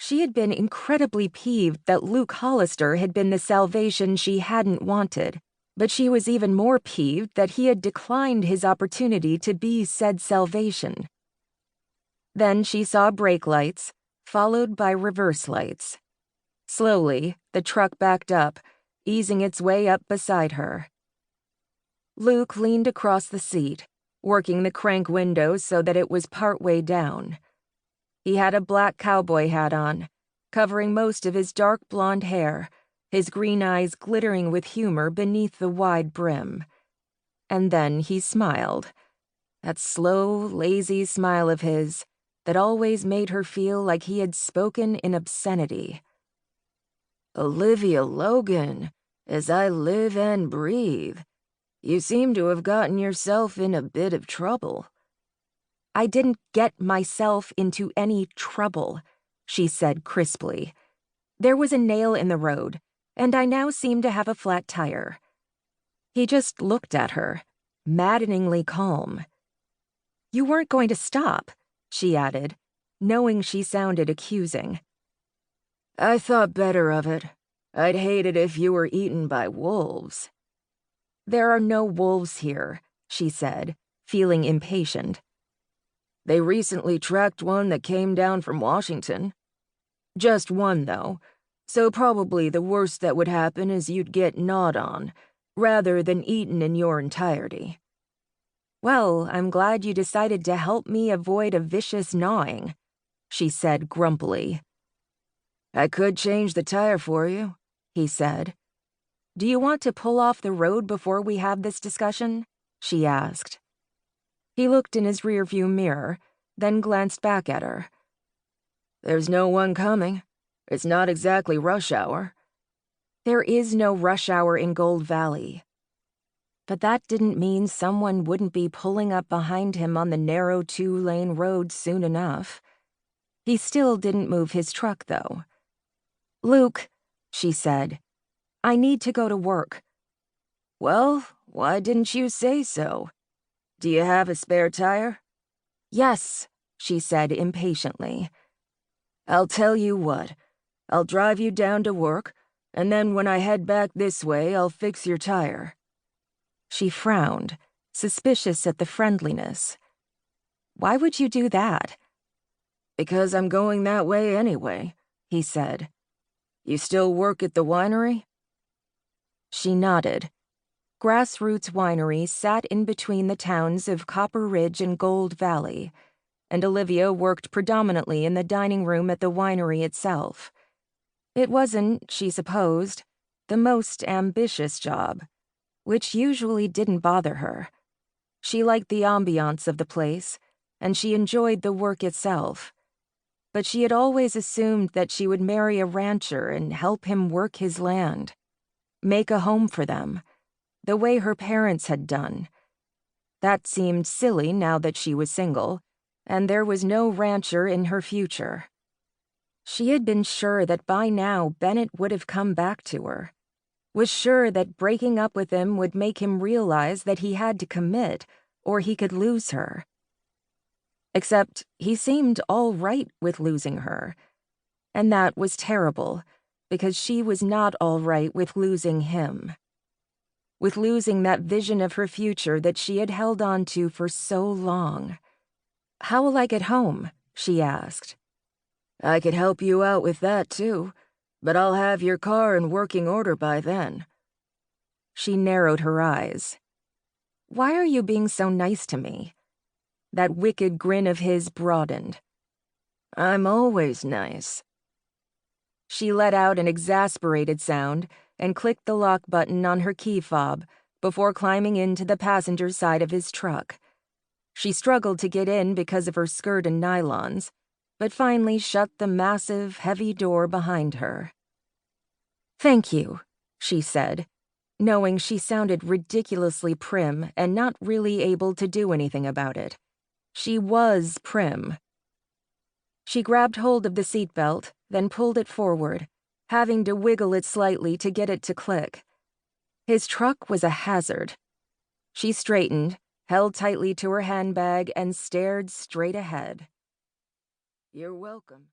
She had been incredibly peeved that Luke Hollister had been the salvation she hadn't wanted, but she was even more peeved that he had declined his opportunity to be said salvation. Then she saw brake lights, followed by reverse lights. Slowly, the truck backed up, easing its way up beside her. Luke leaned across the seat, working the crank window so that it was partway down. He had a black cowboy hat on, covering most of his dark blonde hair, his green eyes glittering with humor beneath the wide brim. And then he smiled. That slow, lazy smile of his that always made her feel like he had spoken in obscenity. "Olivia Logan, as I live and breathe, you seem to have gotten yourself in a bit of trouble." "I didn't get myself into any trouble," she said crisply. "There was a nail in the road, and I now seem to have a flat tire." He just looked at her, maddeningly calm. "You weren't going to stop," she added, knowing she sounded accusing. "I thought better of it. I'd hate it if you were eaten by wolves." "There are no wolves here," she said, feeling impatient. "They recently tracked one that came down from Washington. Just one, though, so probably the worst that would happen is you'd get gnawed on, rather than eaten in your entirety." "Well, I'm glad you decided to help me avoid a vicious gnawing," she said grumpily. "I could change the tire for you," he said. "Do you want to pull off the road before we have this discussion?" she asked. He looked in his rearview mirror, then glanced back at her. "There's no one coming. It's not exactly rush hour." "There is no rush hour in Gold Valley." But that didn't mean someone wouldn't be pulling up behind him on the narrow 2-lane road soon enough. He still didn't move his truck, though. "Luke," she said, "I need to go to work." "Well, why didn't you say so? Do you have a spare tire?" "Yes," she said impatiently. "I'll tell you what. I'll drive you down to work, and then when I head back this way, I'll fix your tire." She frowned, suspicious at the friendliness. "Why would you do that?" "Because I'm going that way anyway," he said. "You still work at the winery?" She nodded. Grassroots Winery sat in between the towns of Copper Ridge and Gold Valley, and Olivia worked predominantly in the dining room at the winery itself. It wasn't, she supposed, the most ambitious job, which usually didn't bother her. She liked the ambiance of the place, and she enjoyed the work itself. But she had always assumed that she would marry a rancher and help him work his land, make a home for them, the way her parents had done. That seemed silly now that she was single, and there was no rancher in her future. She had been sure that by now Bennett would have come back to her, was sure that breaking up with him would make him realize that he had to commit or he could lose her. Except he seemed all right with losing her, and that was terrible because she was not all right with losing him. With losing that vision of her future that she had held on to for so long. "How will I get home?" she asked. "I could help you out with that, too, but I'll have your car in working order by then." She narrowed her eyes. "Why are you being so nice to me?" That wicked grin of his broadened. "I'm always nice." She let out an exasperated sound and clicked the lock button on her key fob before climbing into the passenger side of his truck. She struggled to get in because of her skirt and nylons, but finally shut the massive, heavy door behind her. "Thank you," she said, knowing she sounded ridiculously prim and not really able to do anything about it. She was prim. She grabbed hold of the seatbelt, then pulled it forward, having to wiggle it slightly to get it to click. His truck was a hazard. She straightened, held tightly to her handbag, and stared straight ahead. "You're welcome."